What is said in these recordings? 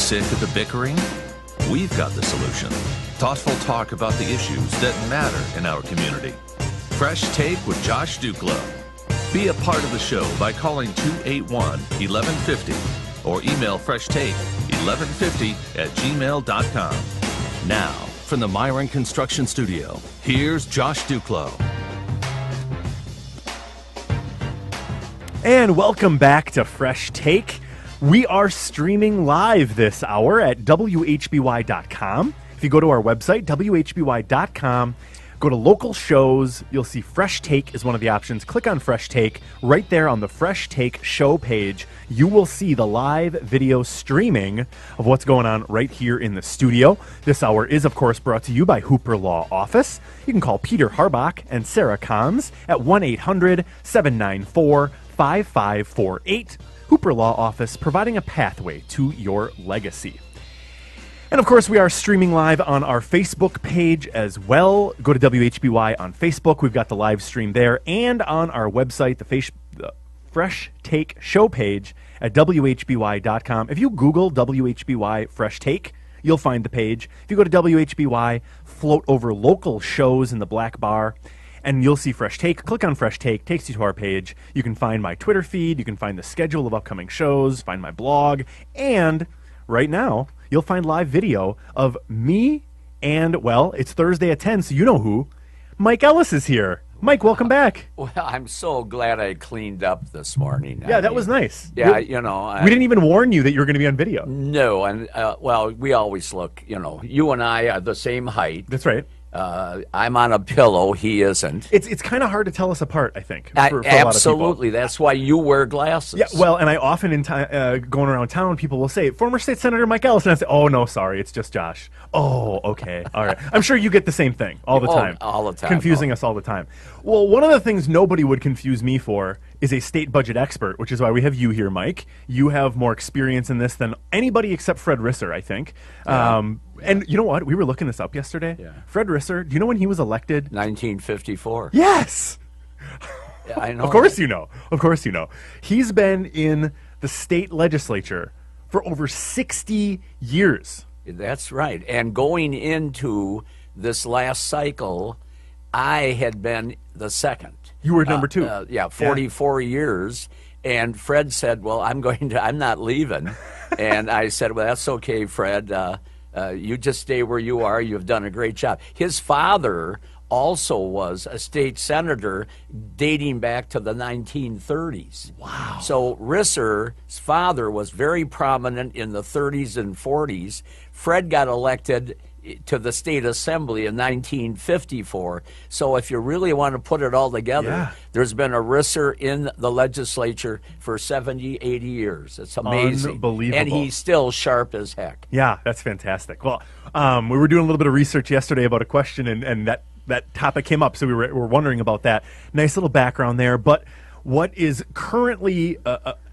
Sick of the bickering? We've got the solution. Thoughtful talk about the issues that matter in our community. Fresh Take with Josh Duclos. Be a part of the show by calling 281-1150 or email freshtake1150@gmail.com. Now, from the Myron Construction Studio, here's Josh Duclos. And welcome back to Fresh Take. We are streaming live this hour at WHBY.com. If you go to our website, WHBY.com, go to local shows, you'll see Fresh Take is one of the options. Click on Fresh Take. Right there on the Fresh Take show page, you will see the live video streaming of what's going on right here in the studio. This hour is, of course, brought to you by Hooper Law Office. You can call Peter Harbach and Sarah Combs at 1-800-794-5548. Hooper Law Office, providing a pathway to your legacy. And of course, we are streaming live on our Facebook page as well. Go to WHBY on Facebook. We've got the live stream there. And on our website, the Fresh Take show page at WHBY.com. If you Google WHBY Fresh Take, you'll find the page. If you go to WHBY, float over local shows in the black bar, and you'll see Fresh Take. Click on Fresh Take, takes you to our page. You can find my Twitter feed, you can find the schedule of upcoming shows, find my blog, and right now, you'll find live video of me and, well, it's Thursday at 10, so you know who. Mike Ellis is here. Mike, welcome back. Well, I'm so glad I cleaned up this morning. Yeah, that was nice. Yeah, we didn't even warn you that you were going to be on video. No, and, well, we always look, you and I are the same height. That's right. I'm on a pillow. He isn't. It's kind of hard to tell us apart, I think. For Absolutely. That's why you wear glasses. Yeah, well, and I often, going around town, people will say, former State Senator Mike Ellis. And I say, oh, no, sorry, it's just Josh. Oh, okay. All right. I'm sure you get the same thing all the time. All the time. Confusing us all the time. Well, one of the things nobody would confuse me for is a state budget expert, which is why we have you here, Mike. You have more experience in this than anybody except Fred Risser, I think. Yeah. And you know what? We were looking this up yesterday. Yeah. Fred Risser, do you know when he was elected? 1954. Yes! Yeah, I know. Of course you know. Of course you know. He's been in the state legislature for over 60 years. That's right. And going into this last cycle, I had been the second. You were number two. 44 years. And Fred said, well, I'm not leaving. And I said, well, that's okay, Fred. You just stay where you are. You've done a great job. His father also was a state senator dating back to the 1930s. Wow. So Risser's father was very prominent in the 30s and 40s. Fred got elected to the state assembly in 1954. So if you really want to put it all together, there's been a Risser in the legislature for 70, 80 years. It's amazing. Unbelievable. And he's still sharp as heck. Yeah, that's fantastic. Well, we were doing a little bit of research yesterday about a question, and that topic came up, so we were wondering about that. Nice little background there. But what is currently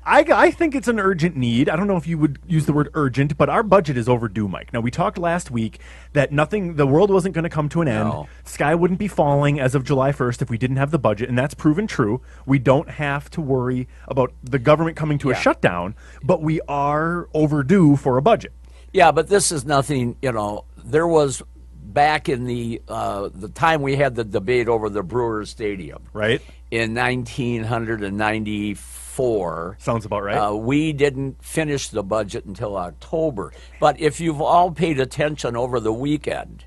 I think it's an urgent need. I don't know if you would use the word urgent, but our budget is overdue, Mike. Now, we talked last week that the world wasn't going to come to an end. No. Sky wouldn't be falling as of July 1st if we didn't have the budget, and that's proven true. We don't have to worry about the government coming to a shutdown, but we are overdue for a budget. Yeah, but this is nothing, there was back in the time we had the debate over the Brewers Stadium. Right. In 1994. Sounds about right. We didn't finish the budget until October. But if you've all paid attention over the weekend,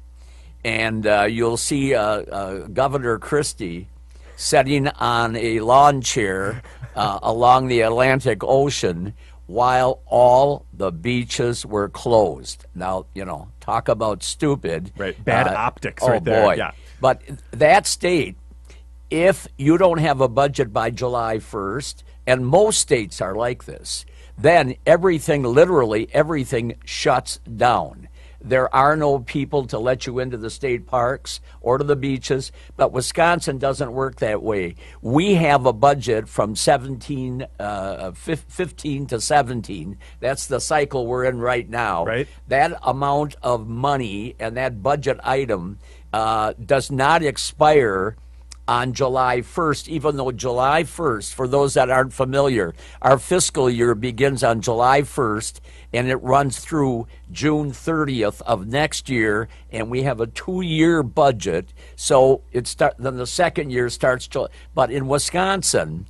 and you'll see Governor Christie sitting on a lawn chair along the Atlantic Ocean while all the beaches were closed. Now, talk about stupid. Right. Bad optics right there. Boy. Yeah. But that state, if you don't have a budget by July 1st, and most states are like this, then literally everything shuts down. There are no people to let you into the state parks or to the beaches, but Wisconsin doesn't work that way. We have a budget from 15 to 17. That's the cycle we're in right now. Right. That amount of money and that budget item does not expire on July 1st, even though July 1st, for those that aren't familiar, our fiscal year begins on July 1st and it runs through June 30th of next year, and we have a 2-year budget. So then the second year starts July. But in Wisconsin,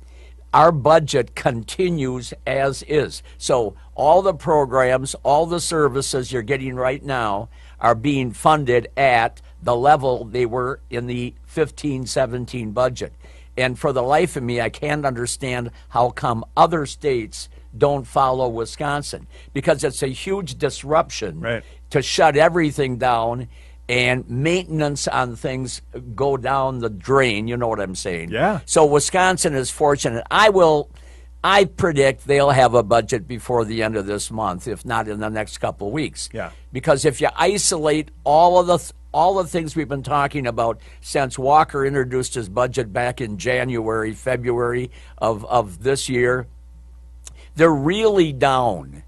our budget continues as is. So all the programs, all the services you're getting right now are being funded at the level they were in the 15-17 budget. And for the life of me, I can't understand how come other states don't follow Wisconsin, because it's a huge disruption to shut everything down, and maintenance on things go down the drain. You know what I'm saying? Yeah. So Wisconsin is fortunate. I predict they'll have a budget before the end of this month, if not in the next couple of weeks. Yeah. Because if you isolate all the things we've been talking about since Walker introduced his budget back in January, February of this year, they're really down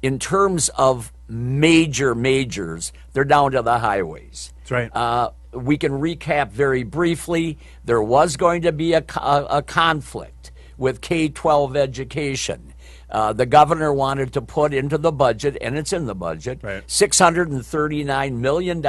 in terms of majors. They're down to the highways. That's right. We can recap very briefly. There was going to be a conflict with K-12 education. The governor wanted to put into the budget, and it's in the budget, $639 million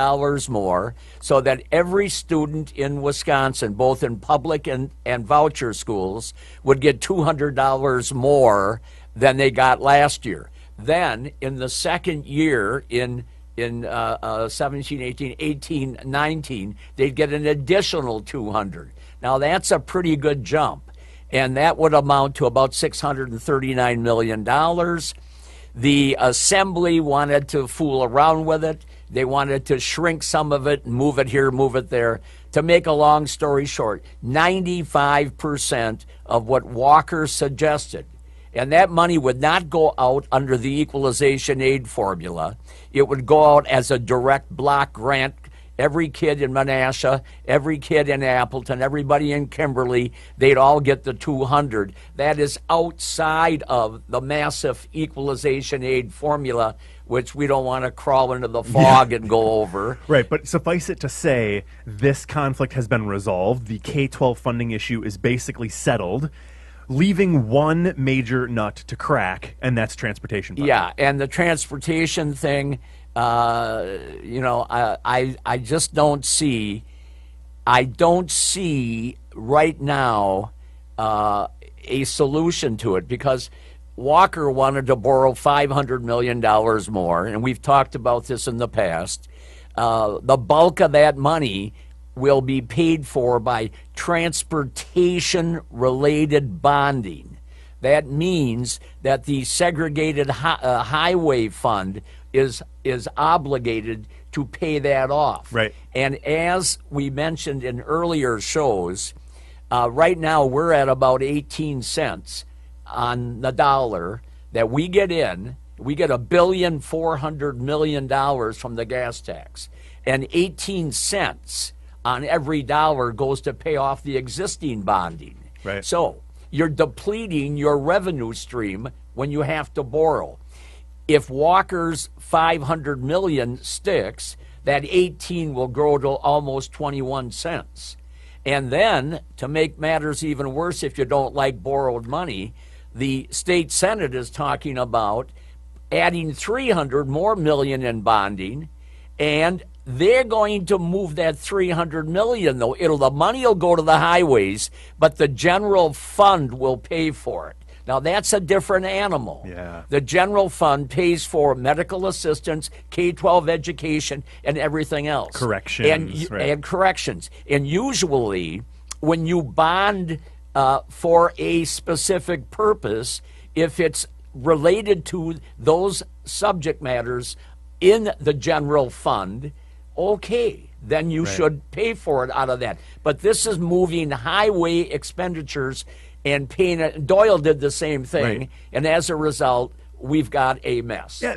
more, so that every student in Wisconsin, both in public and voucher schools, would get $200 more than they got last year. Then, in the second year, in 17, 18, 18, 19, they'd get an additional $200. Now, that's a pretty good jump, and that would amount to about $639 million. The Assembly wanted to fool around with it. They wanted to shrink some of it and move it here, move it there. To make a long story short, 95% of what Walker suggested, and that money would not go out under the equalization aid formula. It would go out as a direct block grant. Every kid in Menasha, every kid in Appleton, everybody in Kimberly, they'd all get the $200. That is outside of the massive equalization aid formula, which we don't want to crawl into the fog and go over. Right, but suffice it to say, this conflict has been resolved. The K-12 funding issue is basically settled, leaving one major nut to crack, and that's transportation funding. Yeah, and the transportation thing, I just don't see. I don't see right now a solution to it, because Walker wanted to borrow $500 million more, and we've talked about this in the past. The bulk of that money will be paid for by transportation-related bonding. That means that the segregated highway fund is obligated to pay that off. Right. And as we mentioned in earlier shows, right now we're at about 18 cents on the dollar that we get in. We get $1.4 billion from the gas tax, and 18 cents on every dollar goes to pay off the existing bonding. Right. So you're depleting your revenue stream when you have to borrow. If Walker's $500 million sticks, that 18 will grow to almost 21 cents. And then, to make matters even worse, if you don't like borrowed money, the state Senate is talking about adding $300 more million in bonding, and they're going to move that $300 million, though. The money will go to the highways, but the general fund will pay for it. Now, that's a different animal. Yeah. The general fund pays for medical assistance, K-12 education, and everything else. Corrections. And corrections. And usually, when you bond for a specific purpose, if it's related to those subject matters in the general fund, okay, then you should pay for it out of that. But this is moving highway expenditures and paying it. Doyle did the same thing, and as a result, we've got a mess. Yeah,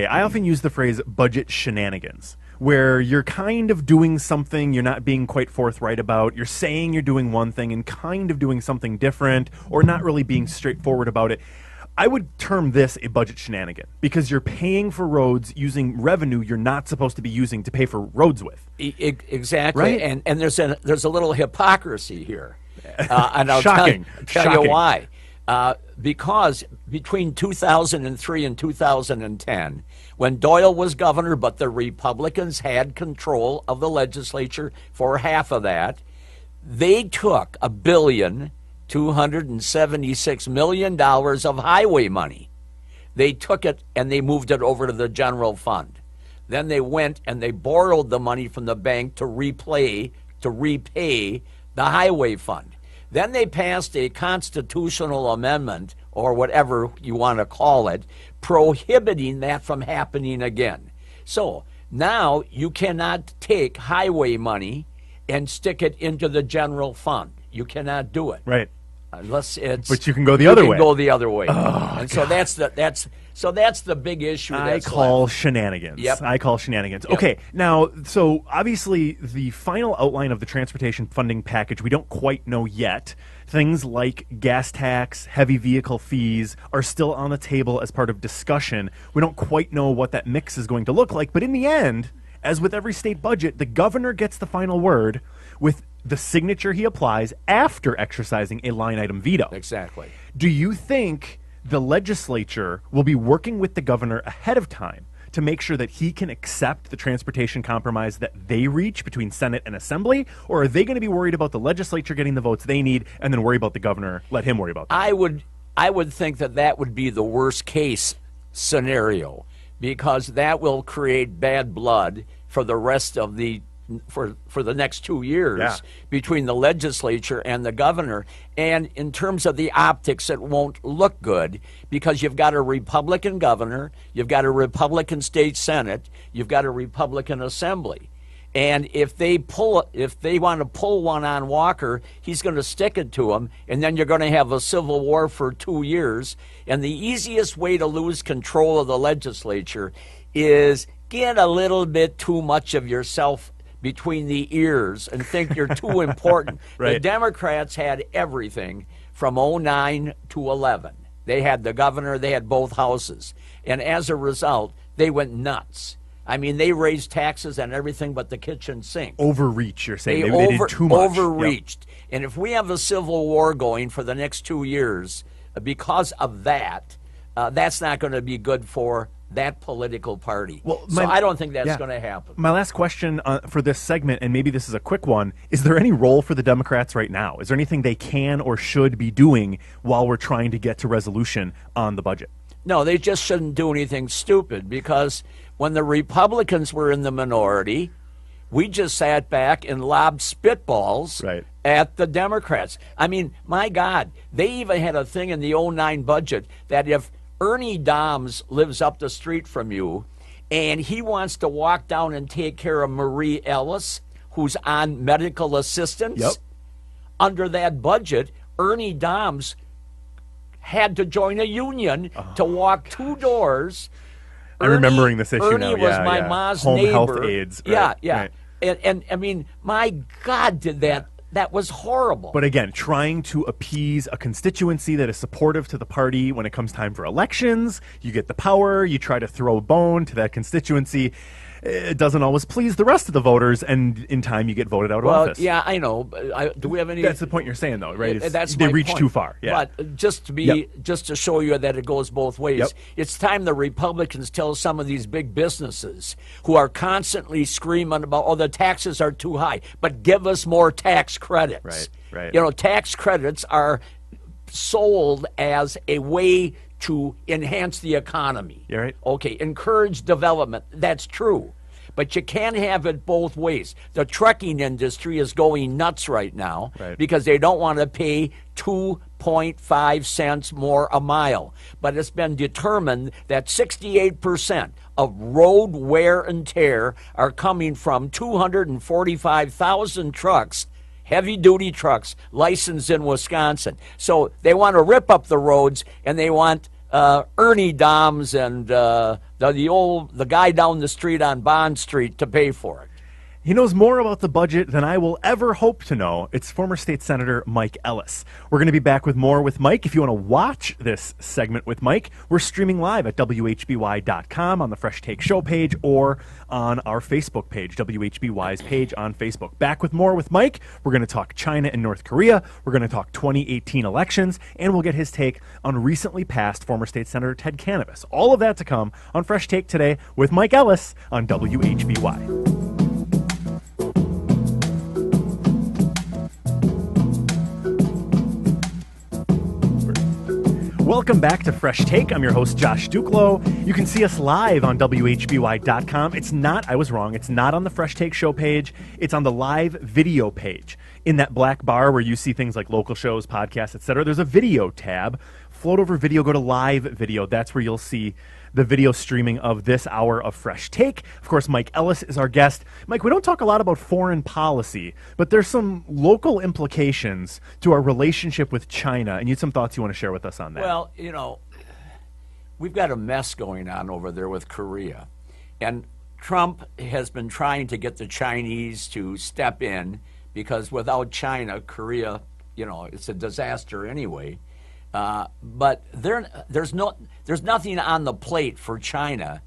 I often use the phrase budget shenanigans, where you're kind of doing something you're not being quite forthright about. You're saying you're doing one thing and kind of doing something different, or not really being straightforward about it. I would term this a budget shenanigan because you're paying for roads using revenue you're not supposed to be using to pay for roads with. Exactly, Right? and there's a little hypocrisy here, and I'll Shocking. tell Shocking. you why. Because between 2003 and 2010, when Doyle was governor, but the Republicans had control of the legislature for half of that, they took $1,276,000,000 of highway money. They took it and they moved it over to the general fund. Then they went and they borrowed the money from the bank to repay the highway fund. Then they passed a constitutional amendment, or whatever you want to call it, prohibiting that from happening again. So now you cannot take highway money and stick it into the general fund. You cannot do it. Right. Unless it's. But you can go the other way. You can go the other way. Oh, and so that's the big issue. I call shenanigans. Yep. I call shenanigans. Yep. Okay, now, so obviously the final outline of the transportation funding package, we don't quite know yet. Things like gas tax, heavy vehicle fees are still on the table as part of discussion. We don't quite know what that mix is going to look like, but in the end, as with every state budget, the governor gets the final word with the signature he applies after exercising a line item veto. Exactly. Do you think the legislature will be working with the governor ahead of time to make sure that he can accept the transportation compromise that they reach between Senate and Assembly? Or are they going to be worried about the legislature getting the votes they need and then worry about the governor, let him worry about that? I would think that would be the worst case scenario, because that will create bad blood for the rest of the for the next 2 years between the legislature and the governor. And in terms of the optics, it won't look good because you've got a Republican governor, you've got a Republican state Senate, you've got a Republican assembly. And if they want to pull one on Walker, he's going to stick it to him, and then you're going to have a civil war for 2 years. And the easiest way to lose control of the legislature is get a little bit too much of yourself between the ears and think you're too important. Right. The Democrats had everything from 2009 to 11. They had the governor, they had both houses. And as a result, they went nuts. I mean, they raised taxes on everything but the kitchen sink. Overreach, you're saying. They did too much. Overreached. Yep. And if we have a civil war going for the next 2 years because of that, that's not going to be good for that political party. Well, so I don't think that's going to happen. My last question for this segment, and maybe this is a quick one, is there any role for the Democrats right now? Is there anything they can or should be doing while we're trying to get to resolution on the budget? No, they just shouldn't do anything stupid, because when the Republicans were in the minority, we just sat back and lobbed spitballs at the Democrats. I mean, my God, they even had a thing in the 2009 budget that if Ernie Doms lives up the street from you and he wants to walk down and take care of Marie Ellis, who's on medical assistance, under that budget, Ernie Doms had to join a union to walk 2 doors. I'm remembering this issue Ernie now. was my ma's Home neighbor. health aides. Right. And I mean, my God, did that. That was horrible. But again, trying to appease a constituency that is supportive to the party when it comes time for elections, you get the power, you try to throw a bone to that constituency. It doesn't always please the rest of the voters, and in time you get voted out of office. Yeah, I know. Do we have any? That's the point you're saying, though, right? That's they my reach point. too far. Yeah. But just to show you that it goes both ways, it's time the Republicans tell some of these big businesses who are constantly screaming about, oh, the taxes are too high, but give us more tax credits. Right. You know, tax credits are sold as a way to enhance the economy. You're right. Okay, encourage development. That's true. But you can't have it both ways. The trucking industry is going nuts right now because they don't want to pay 2.5 cents more a mile. But it's been determined that 68% of road wear and tear are coming from 245,000 trucks, heavy-duty trucks, licensed in Wisconsin. So they want to rip up the roads, and they want Ernie Doms and the guy down the street on Bond Street to pay for it. He knows more about the budget than I will ever hope to know. It's former State Senator Mike Ellis. We're going to be back with more with Mike. If you want to watch this segment with Mike, we're streaming live at WHBY.com on the Fresh Take Show page or on our Facebook page, WHBY's page on Facebook. Back with more with Mike. We're going to talk China and North Korea. We're going to talk 2018 elections, and we'll get his take on recently passed former State Senator Ted Cannabis. All of that to come on Fresh Take today with Mike Ellis on WHBY. Welcome back to Fresh Take. I'm your host, Josh Duclo. You can see us live on WHBY.com. I was wrong. It's not on the Fresh Take show page. It's on the live video page. In that black bar where you see things like local shows, podcasts, etc., there's a video tab. Float over video, go to live video. That's where you'll see the video streaming of this hour of Fresh Take. Of course, Mike Ellis is our guest. Mike, we don't talk a lot about foreign policy, but there's some local implications to our relationship with China, and you had some thoughts you want to share with us on that. Well, you know, we've got a mess going on over there with Korea, and Trump has been trying to get the Chinese to step in because without China, Korea, you know, it's a disaster anyway. But there's nothing on the plate for China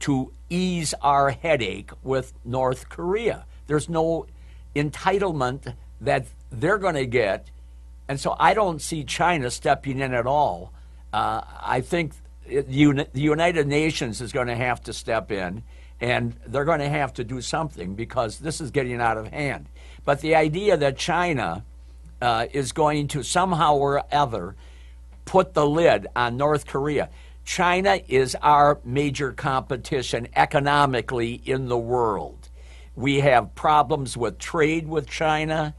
to ease our headache with North Korea. There's no entitlement that they're going to get, and so I don't see China stepping in at all. I think the United Nations is going to have to step in, and they're going to have to do something because this is getting out of hand. But the idea that China is going to somehow or other put the lid on North Korea. China is our major competition economically in the world. We have problems with trade with China.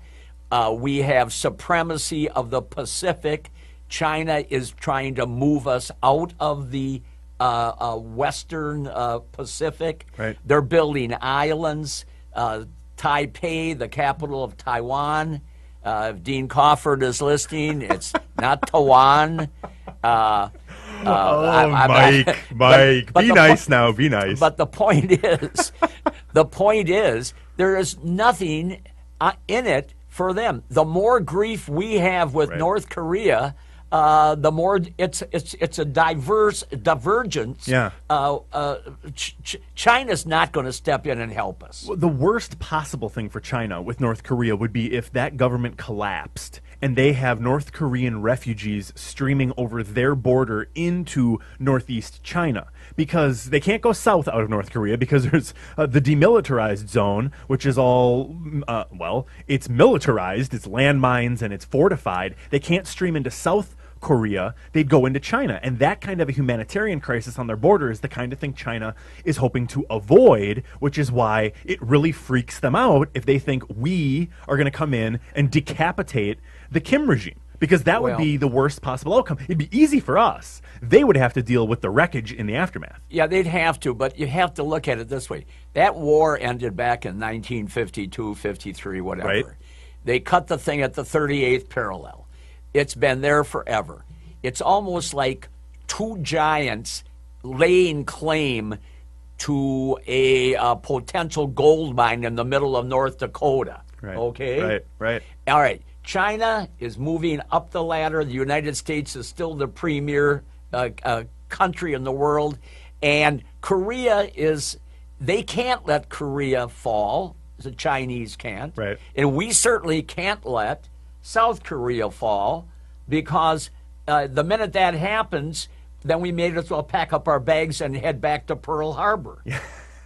We have supremacy of the Pacific. China is trying to move us out of the Western Pacific. Right. They're building islands. Taipei, the capital of Taiwan. If Dean Crawford is listening, it's not Taiwan. Mike, be nice now. Be nice. But the point is, there is nothing in it for them. The more grief we have with North Korea, the more it's a divergence. Yeah. China's not going to step in and help us. Well, the worst possible thing for China with North Korea would be if that government collapsed and they have North Korean refugees streaming over their border into northeast China, because they can't go south out of North Korea because there's the demilitarized zone, which is all, it's militarized, it's landmines and it's fortified. They can't stream into South Korea, they'd go into China. And that kind of a humanitarian crisis on their border is the kind of thing China is hoping to avoid, which is why it really freaks them out if they think we are going to come in and decapitate the Kim regime. Because that would be the worst possible outcome. It'd be easy for us. They would have to deal with the wreckage in the aftermath. Yeah, they'd have to, but you have to look at it this way. That war ended back in 1952, 53, whatever. Right. They cut the thing at the 38th parallel. It's been there forever. It's almost like two giants laying claim to a potential gold mine in the middle of North Dakota. Right. Okay? Right. All right. China is moving up the ladder. The United States is still the premier country in the world. And Korea they can't let Korea fall. The Chinese can't. Right. And we certainly can't let South Korea fall, because the minute that happens, then we may as well pack up our bags and head back to Pearl Harbor.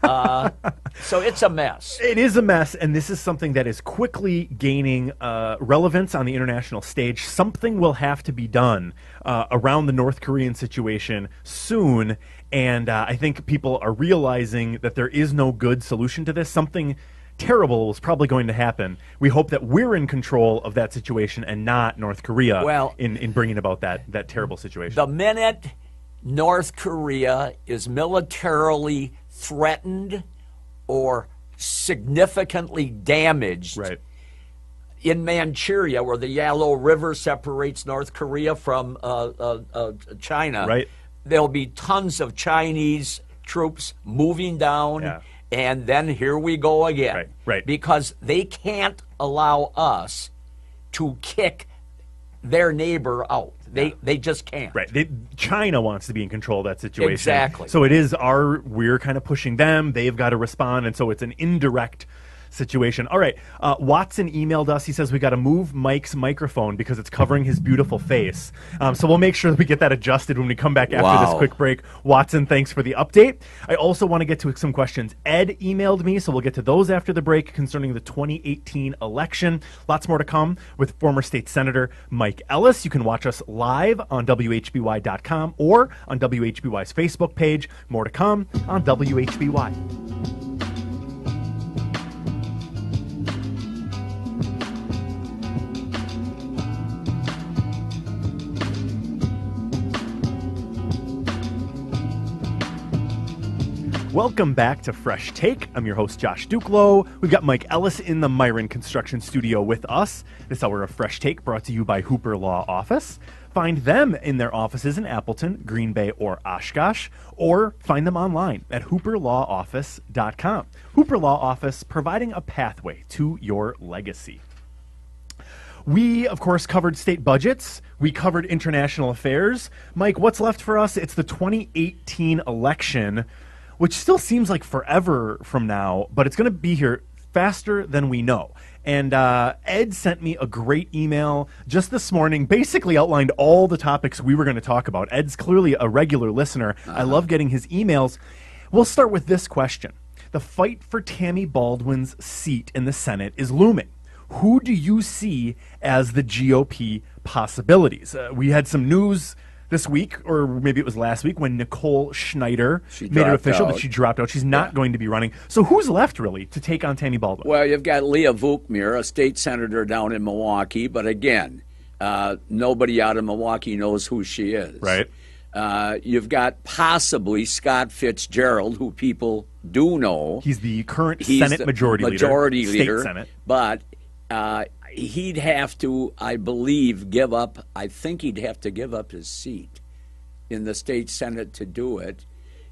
So it's a mess. It is a mess, and this is something that is quickly gaining relevance on the international stage. Something will have to be done around the North Korean situation soon, and I think people are realizing that there is no good solution to this. Something terrible is probably going to happen. We hope that we're in control of that situation and not North Korea in bringing about that terrible situation. The minute North Korea is militarily threatened or significantly damaged in Manchuria, where the Yalu River separates North Korea from China, there'll be tons of Chinese troops moving down. And then here we go again. Right. Because they can't allow us to kick their neighbor out. They just can't. Right. China wants to be in control of that situation. Exactly. So we're kind of pushing them. They've got to respond. And so it's an indirect situation. All right. Watson emailed us. He says we got to move Mike's microphone because it's covering his beautiful face. So we'll make sure that we get that adjusted when we come back after this quick break. Watson, thanks for the update. I also want to get to some questions. Ed emailed me, so we'll get to those after the break concerning the 2018 election. Lots more to come with former state senator Mike Ellis. You can watch us live on WHBY.com or on WHBY's Facebook page. More to come on WHBY. Welcome back to Fresh Take. I'm your host, Josh Duclo. We've got Mike Ellis in the Myron Construction Studio with us. This hour of Fresh Take brought to you by Hooper Law Office. Find them in their offices in Appleton, Green Bay, or Oshkosh, or find them online at hooperlawoffice.com. Hooper Law Office, providing a pathway to your legacy. We, of course, covered state budgets. We covered international affairs. Mike, what's left for us? It's the 2018 election, which still seems like forever from now, but it's going to be here faster than we know. And Ed sent me a great email just this morning, basically outlined all the topics we were going to talk about. Ed's clearly a regular listener. I love getting his emails. We'll start with this question. The fight for Tammy Baldwin's seat in the Senate is looming. Who do you see as the GOP possibilities? We had some news this week, or maybe it was last week, when Nicole Schneider made it official that she dropped out. She's not going to be running. So who's left, really, to take on Tammy Baldwin? Well, you've got Leah Vukmir, a state senator down in Milwaukee, but again, nobody out of Milwaukee knows who she is. Right. You've got possibly Scott Fitzgerald, who people do know. He's the current Senate majority leader. State Senate. But he'd have to, I believe, give up. I think he'd have to give up his seat in the state Senate to do it.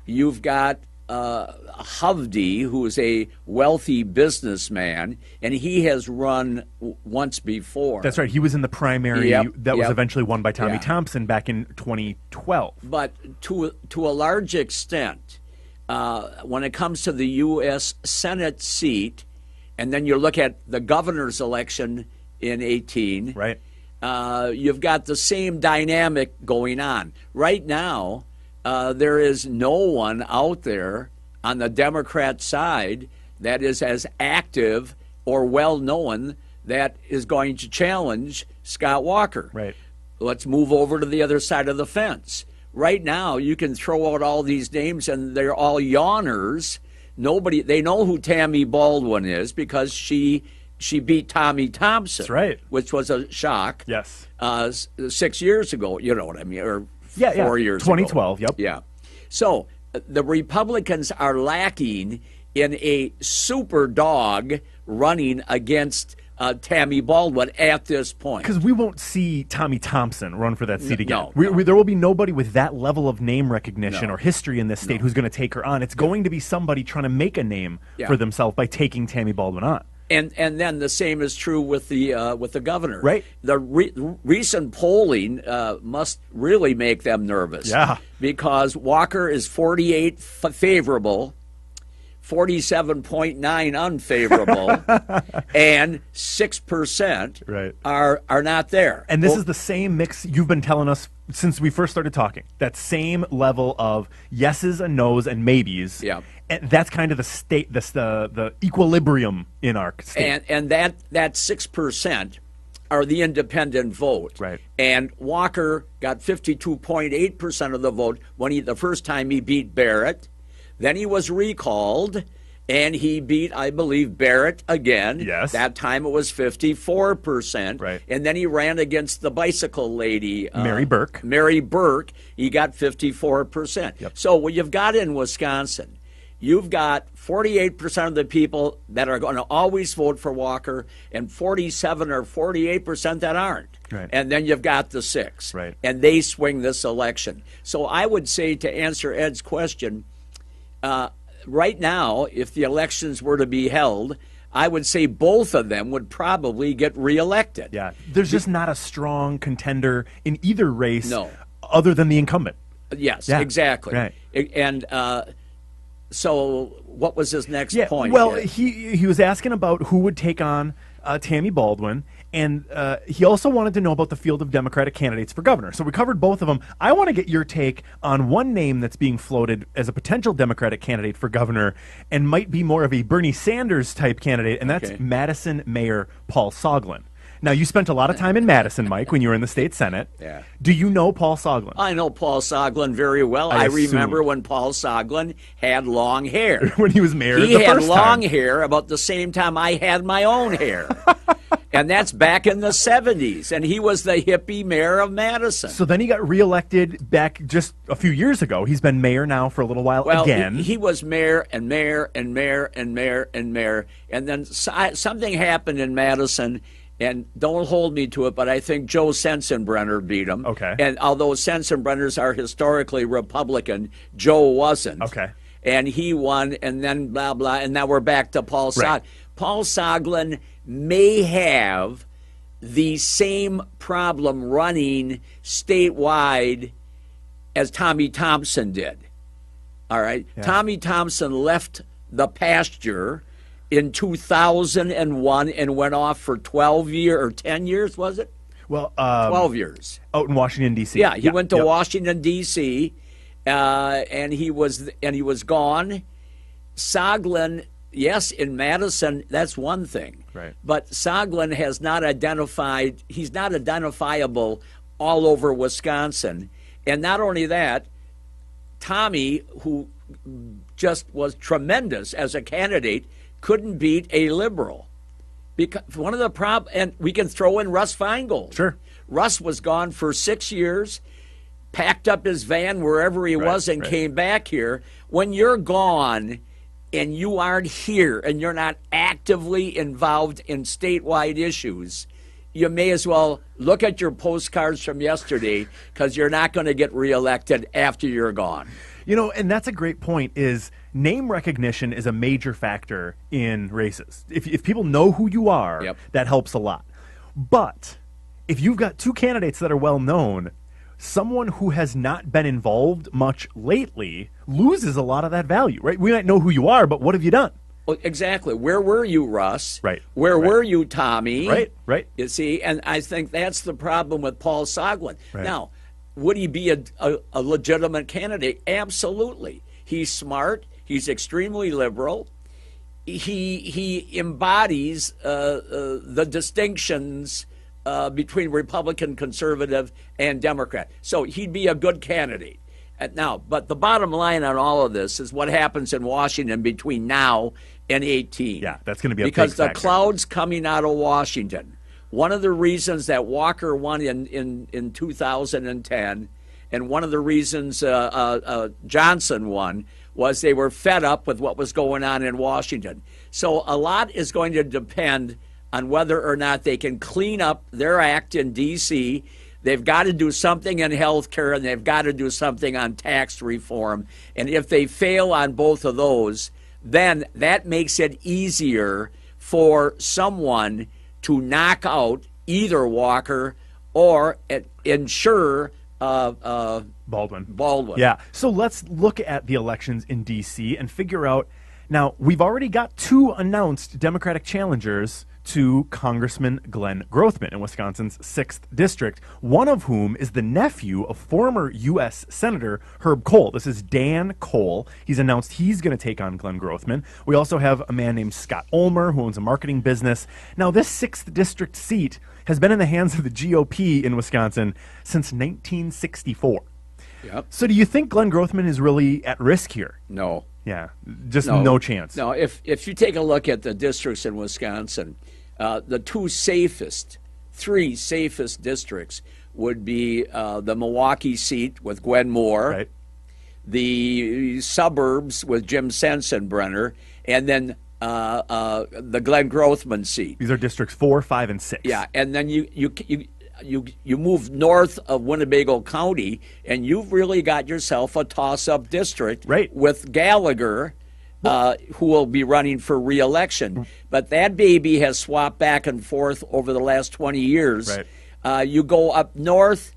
You've got Hovde, who is a wealthy businessman, and he has run once before. That's right. He was in the primary that was eventually won by Tommy Thompson back in 2012. But to a large extent, when it comes to the U.S. Senate seat, and then you look at the governor's election in 18. Right. You've got the same dynamic going on. Right now, there is no one out there on the Democrat side that is as active or well-known that is going to challenge Scott Walker. Right. Let's move over to the other side of the fence. Right now, you can throw out all these names, and they're all yawners. Nobody, they know who Tammy Baldwin is because she beat Tommy Thompson. That's right. Which was a shock. Yes. 6 years ago, you know what I mean, or 4 years 2012, ago. 2012, yep. Yeah. So the Republicans are lacking in a super dog running against Tammy Baldwin at this point. Because we won't see Tommy Thompson run for that seat again. No. There will be nobody with that level of name recognition or history in this state who's going to take her on. It's going to be somebody trying to make a name for themselves by taking Tammy Baldwin on. And then the same is true with the governor. Right. The recent polling must really make them nervous. Yeah. Because Walker is 48 favorable, 47.9 unfavorable, and 6% are not there. And this is the same mix you've been telling us since we first started talking. That same level of yeses and nos and maybes. Yeah. And that's kind of the state, the equilibrium in our state. And that 6% are the independent vote. Right. And Walker got 52.8% of the vote when the first time he beat Barrett. Then he was recalled, and he beat, I believe, Barrett again. Yes. That time it was 54%. Right. And then he ran against the bicycle lady. Mary Burke. Mary Burke. He got 54%. Yep. So what you've got in Wisconsin, you've got 48% of the people that are going to always vote for Walker and 47 or 48% that aren't. Right. And then you've got the 6. Right. And they swing this election. So I would say, to answer Ed's question, right now, if the elections were to be held, I would say both of them would probably get reelected. Yeah, there's just not a strong contender in either race No. other than the incumbent. Yes, Yeah, exactly. right. And so what was his next point? Well, he was asking about who would take on Tammy Baldwin, and he also wanted to know about the field of Democratic candidates for governor. So we covered both of them. I want to get your take on one name that's being floated as a potential Democratic candidate for governor and might be more of a Bernie Sanders type candidate, and that's Madison Mayor Paul Soglin. Now, you spent a lot of time in Madison, Mike, when you were in the state Senate. Yeah. Do you know Paul Soglin? I know Paul Soglin very well. I remember when Paul Soglin had long hair. When he was mayor He the had first long time. hair about the same time I had my own hair. And that's back in the 70s. And he was the hippie mayor of Madison. So then he got reelected back just a few years ago. He's been mayor now for a little while again. He was mayor and mayor and mayor and mayor and mayor. And then something happened in Madison. And don't hold me to it, but I think Joe Sensenbrenner beat him. Okay. And although Sensenbrenners are historically Republican, Joe wasn't. Okay. And he won, and then blah, blah, and now we're back to Paul Soglin. Right. Paul Soglin may have the same problem running statewide as Tommy Thompson did. All right? Yeah. Tommy Thompson left the pasture in 2001 and went off for 12 years or 10 years, was it? Well, 12 years. out in Washington, D.C. Yeah, he went to Yep. Washington, D.C., and he was gone. Soglin, yes, in Madison, that's one thing. Right. But Soglin has not identified, he's not identifiable all over Wisconsin. And not only that, Tommy, who just was tremendous as a candidate, couldn't beat a liberal. Because one of the and we can throw in Russ Feingold. Sure. Russ was gone for 6 years, packed up his van wherever he was, and came back here. When you're gone and you aren't here and you're not actively involved in statewide issues, you may as well look at your postcards from yesterday, because you're not going to get reelected after you're gone. You know, and that's a great point, is name recognition is a major factor in races. If people know who you are, Yep. that helps a lot. But if you've got two candidates that are well known, someone who has not been involved much lately loses a lot of that value, right? We might know who you are, but what have you done? Well, exactly. Where were you, Russ? Right. Where Right. were you, Tommy? Right. You see, and I think that's the problem with Paul Soglin. Right. Now, would he be a legitimate candidate? Absolutely. He's smart. He's extremely liberal. He embodies the distinctions between Republican, conservative, and Democrat. So he'd be a good candidate. Now, but the bottom line on all of this is what happens in Washington between now and 18. Yeah, that's going to be a because big the factor. clouds coming out of Washington. One of the reasons that Walker won in 2010, and one of the reasons Johnson won, was they were fed up with what was going on in Washington. So a lot is going to depend on whether or not they can clean up their act in D.C. They've got to do something in health care, and they've got to do something on tax reform. And if they fail on both of those, then that makes it easier for someone to knock out either Walker or ensure Baldwin. Yeah. So let's look at the elections in D.C. and figure out. Now, we've already got two announced Democratic challengers to Congressman Glenn Grothman in Wisconsin's 6th District, one of whom is the nephew of former U.S. Senator Herb Kohl. This is Dan Kohl. He's announced he's going to take on Glenn Grothman. We also have a man named Scott Ulmer, who owns a marketing business. Now, this 6th District seat has been in the hands of the GOP in Wisconsin since 1964. Yep. So do you think Glenn Grothman is really at risk here? No. Yeah, just no chance. No, if you take a look at the districts in Wisconsin, the three safest districts would be the Milwaukee seat with Gwen Moore, Right. the suburbs with Jim Sensenbrenner, and then the Glenn Grothman seat. These are districts 4, 5, and 6. Yeah, and then you move north of Winnebago County, and you've really got yourself a toss-up district, Right. with Gallagher who will be running for re-election. But that baby has swapped back and forth over the last 20 years. Right. You go up north,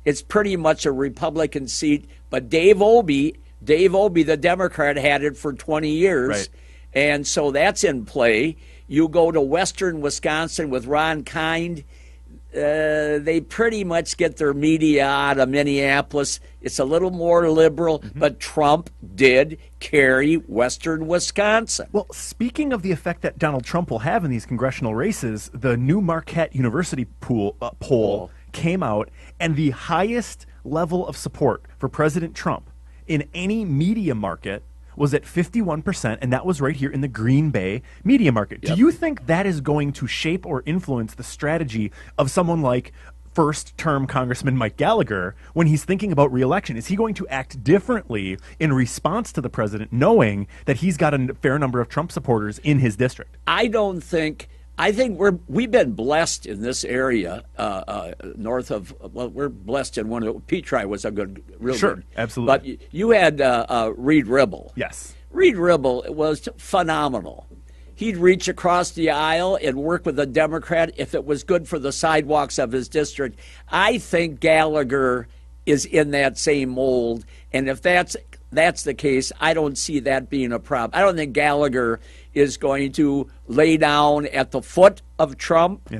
it's pretty much a Republican seat. But Dave Obey, the Democrat, had it for 20 years. Right. And so that's in play. You go to western Wisconsin with Ron Kind. They pretty much get their media out of Minneapolis. It's a little more liberal, but Trump did carry western Wisconsin. Well, speaking of the effect that Donald Trump will have in these congressional races, the new Marquette University poll came out, and the highest level of support for President Trump in any media market was at 51%, and that was right here in the Green Bay media market. Yep. Do you think that is going to shape or influence the strategy of someone like first-term Congressman Mike Gallagher when he's thinking about re-election? Is he going to act differently in response to the president, knowing that he's got a fair number of Trump supporters in his district? I think we've been blessed in this area north of. Well, we're blessed in one of Petri was a real Sure, good. absolutely. But you had Reed Ribble. Yes. Reed Ribble was phenomenal. He'd reach across the aisle and work with a Democrat if it was good for the sidewalks of his district. I think Gallagher is in that same mold, and if that's the case, I don't see that being a problem. I don't think Gallagher is going to lay down at the foot of Trump,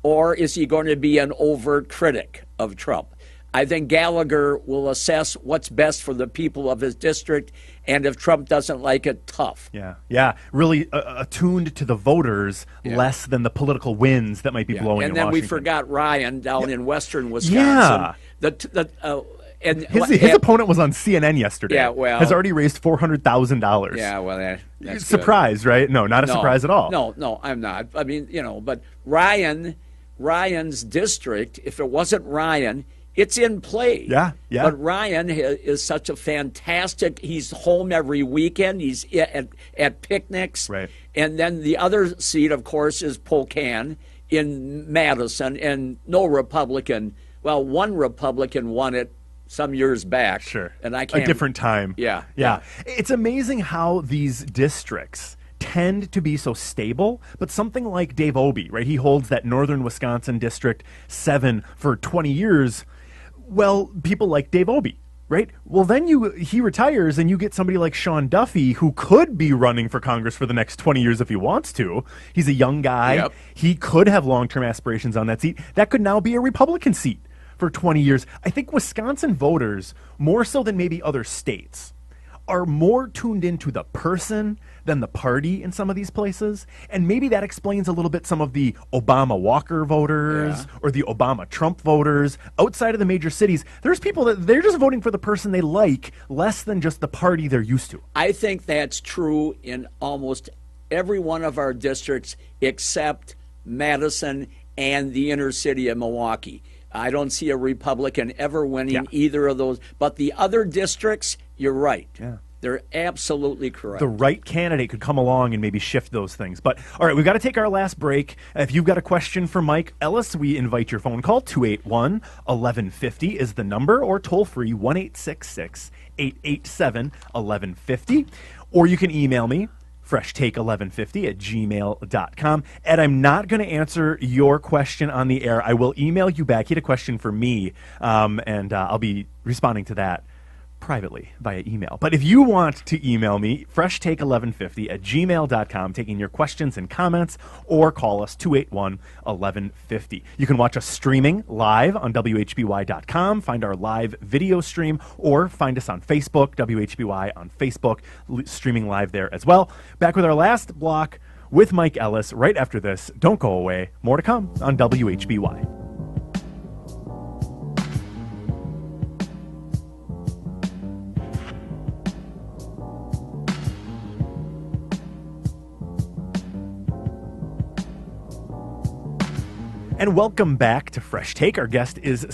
or is he going to be an overt critic of Trump? I think Gallagher will assess what's best for the people of his district, and if Trump doesn't like it, tough. Yeah, really attuned to the voters less than the political winds that might be blowing and in then we Washington. forgot Ryan down in western Wisconsin. And his opponent was on CNN yesterday. Yeah, well, has already raised $400,000. Yeah, well, that's surprise, good. right? No, not a surprise at all. No, I'm not. I mean, but Ryan's district, if it wasn't Ryan, it's in play. Yeah. But Ryan is such a fantastic. He's home every weekend. He's at picnics. Right. And then the other seat, of course, is Spokane in Madison, and no Republican. Well, one Republican won it some years back. Sure. And I can't. A different time. Yeah. It's amazing how these districts tend to be so stable, but something like Dave Obey, right? He holds that northern Wisconsin District 7 for 20 years. Well, people like Dave Obey, right? Well, then he retires and you get somebody like Sean Duffy, who could be running for Congress for the next 20 years if he wants to. He's a young guy. Yep. He could have long-term aspirations on that seat. That could now be a Republican seat for 20 years. I think Wisconsin voters, more so than maybe other states, are more tuned into the person than the party in some of these places. And maybe that explains a little bit some of the Obama-Walker voters or the Obama-Trump voters. Outside of the major cities, there's people that they're just voting for the person they like less than just the party they're used to. I think that's true in almost every one of our districts except Madison and the inner city of Milwaukee. I don't see a Republican ever winning either of those. But the other districts, you're right. Yeah. They're absolutely correct. The right candidate could come along and maybe shift those things. But, all right, we've got to take our last break. If you've got a question for Mike Ellis, we invite your phone call. 281-1150 is the number, or toll-free 1-866-887-1150. Or you can email me, FreshTake1150@gmail.com. Ed, I'm not going to answer your question on the air. I will email you back. You had a question for me, and I'll be responding to that privately via email. But if you want to email me, FreshTake1150@gmail.com, taking your questions and comments, or call us 281-1150. You can watch us streaming live on WHBY.com, find our live video stream, or find us on Facebook, WHBY on Facebook, streaming live there as well. Back with our last block with Mike Ellis right after this. Don't go away. More to come on WHBY. And welcome back to Fresh Take. Our guest is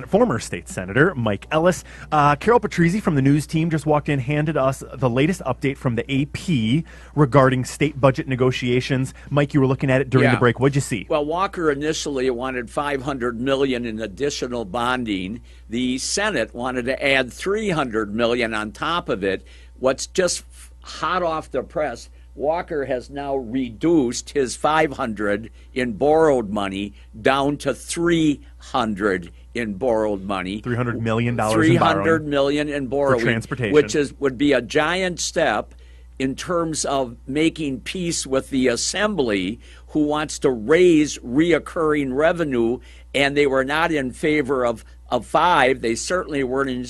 former state senator Mike Ellis. Carol Patrizzi from the news team just walked in, handed us the latest update from the AP regarding state budget negotiations. Mike, you were looking at it during the break. What'd you see? Well, Walker initially wanted $500 million in additional bonding. The Senate wanted to add $300 million on top of it. What's just hot off the press, Walker has now reduced his 500 in borrowed money down to 300 in borrowed money. $300 million $300 million in borrowing, for transportation, which would be a giant step in terms of making peace with the Assembly, who wants to raise reoccurring revenue, and they were not in favor of 5. They certainly weren't in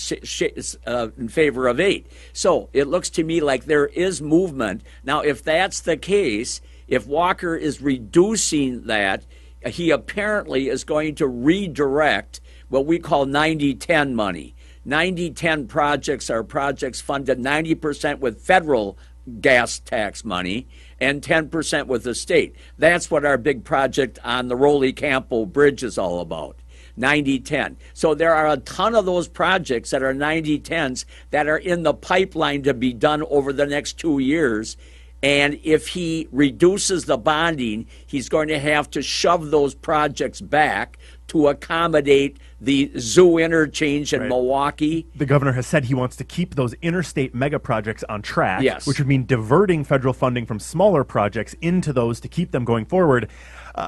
favor of 8. So it looks to me like there is movement. Now, if that's the case, if Walker is reducing that, he apparently is going to redirect what we call 90-10 money. 90-10 projects are projects funded 90% with federal gas tax money and 10% with the state. That's what our big project on the Rowley-Campo Bridge is all about. 90-10. So there are a ton of those projects that are 90-10s that are in the pipeline to be done over the next 2 years. And if he reduces the bonding, he's going to have to shove those projects back to accommodate the zoo interchange in Milwaukee. The governor has said he wants to keep those interstate mega projects on track, yes, which would mean diverting federal funding from smaller projects into those to keep them going forward.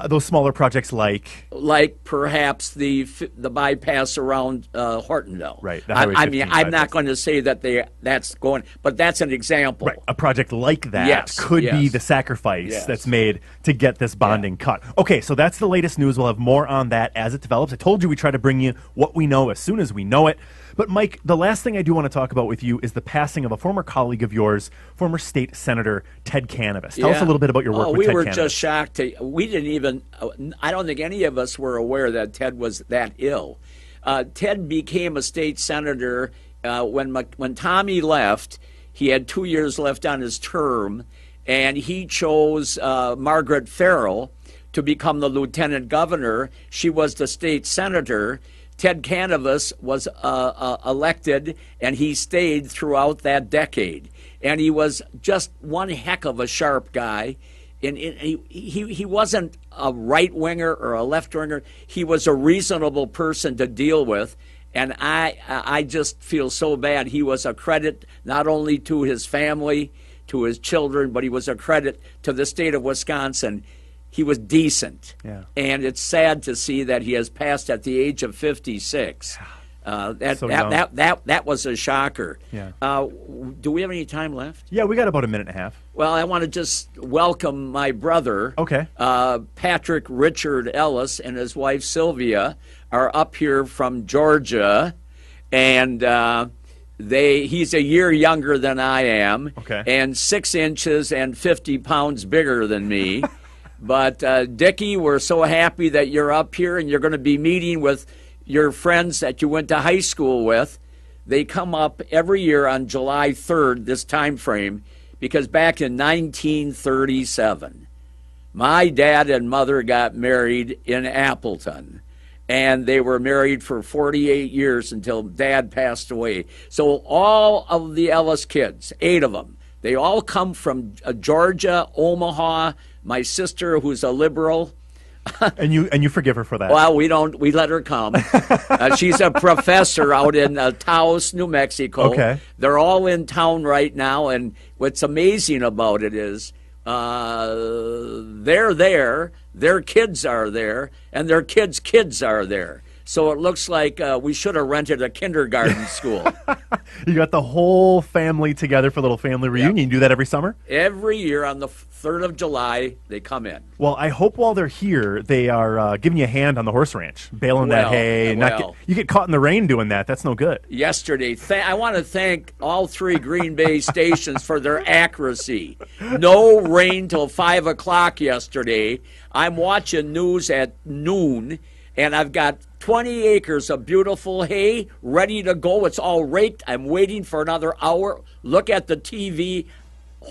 Those smaller projects like perhaps the bypass around Hortonville. Right. I mean, I'm not going to say that that's going, but that's an example. Right. A project like that yes, could yes, be the sacrifice yes, that's made to get this bonding cut. Okay, so that's the latest news. We'll have more on that as it develops. I told you we try to bring you what we know as soon as we know it. But, Mike, the last thing I do want to talk about with you is the passing of a former colleague of yours, former state senator Ted Canavas. Tell us a little bit about your work with Ted Canavas. We were just shocked. We didn't even, I don't think any of us were aware that Ted was that ill. Ted became a state senator when Tommy left. He had 2 years left on his term, and he chose Margaret Farrell to become the lieutenant governor. She was the state senator. Ted Canavas was elected, and he stayed throughout that decade. And he was just one heck of a sharp guy. And he wasn't a right-winger or a left-winger. He was a reasonable person to deal with. And I just feel so bad. He was a credit not only to his family, to his children, but he was a credit to the state of Wisconsin. He was decent, and it's sad to see that he has passed at the age of 56. That was a shocker. Yeah. Do we have any time left? Yeah, we got about a minute and a half. Well, I want to just welcome my brother. Okay. Patrick Richard Ellis and his wife Sylvia are up here from Georgia, and he's a year younger than I am, and 6 inches and 50 pounds bigger than me. But, Dickie, we're so happy that you're up here, and you're going to be meeting with your friends that you went to high school with. They come up every year on July 3rd, this time frame, because back in 1937, my dad and mother got married in Appleton, and they were married for 48 years until Dad passed away. So all of the Ellis kids, 8 of them, they all come from Georgia, Omaha. My sister, who's a liberal. And you forgive her for that? Well, we let her come. She's a professor out in Taos, New Mexico. Okay. They're all in town right now, and what's amazing about it is they're there, their kids are there, and their kids' kids are there. So it looks like we should have rented a kindergarten school. You got the whole family together for a little family reunion. You do that every summer? Every year on the 3rd of July, they come in. Well, I hope while they're here, they are giving you a hand on the horse ranch, baling that hay. You get caught in the rain doing that. That's no good. Yesterday, I want to thank all 3 Green Bay stations for their accuracy. No rain till 5 o'clock yesterday. I'm watching news at noon, and I've got 20 acres of beautiful hay ready to go. It's all raked. I'm waiting for another hour. Look at the TV.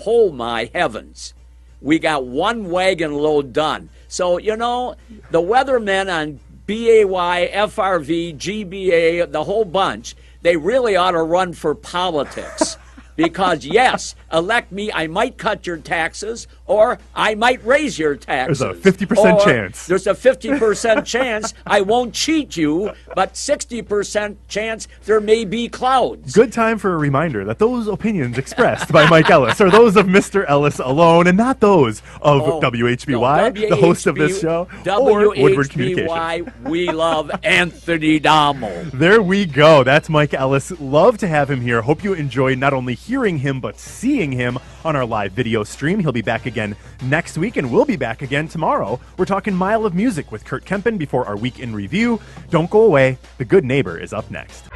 Oh, my heavens. We got 1 wagon load done. So, the weathermen on BAY, FRV, GBA, the whole bunch, they really ought to run for politics. because, yes, elect me, I might cut your taxes, or I might raise your taxes. There's a 50% chance. There's a 50% chance I won't cheat you, but 60% chance there may be clouds. Good time for a reminder that those opinions expressed by Mike Ellis are those of Mr. Ellis alone and not those of WHBY, the host of this show, or Woodward Communications. WHBY, we love Anthony Dommel. There we go. That's Mike Ellis. Love to have him here. Hope you enjoyed not only hearing him, but seeing him on our live video stream. He'll be back again next week, and we'll be back again tomorrow. We're talking Mile of Music with Kurt Kempen before our week in review. Don't go away. The Good Neighbor is up next.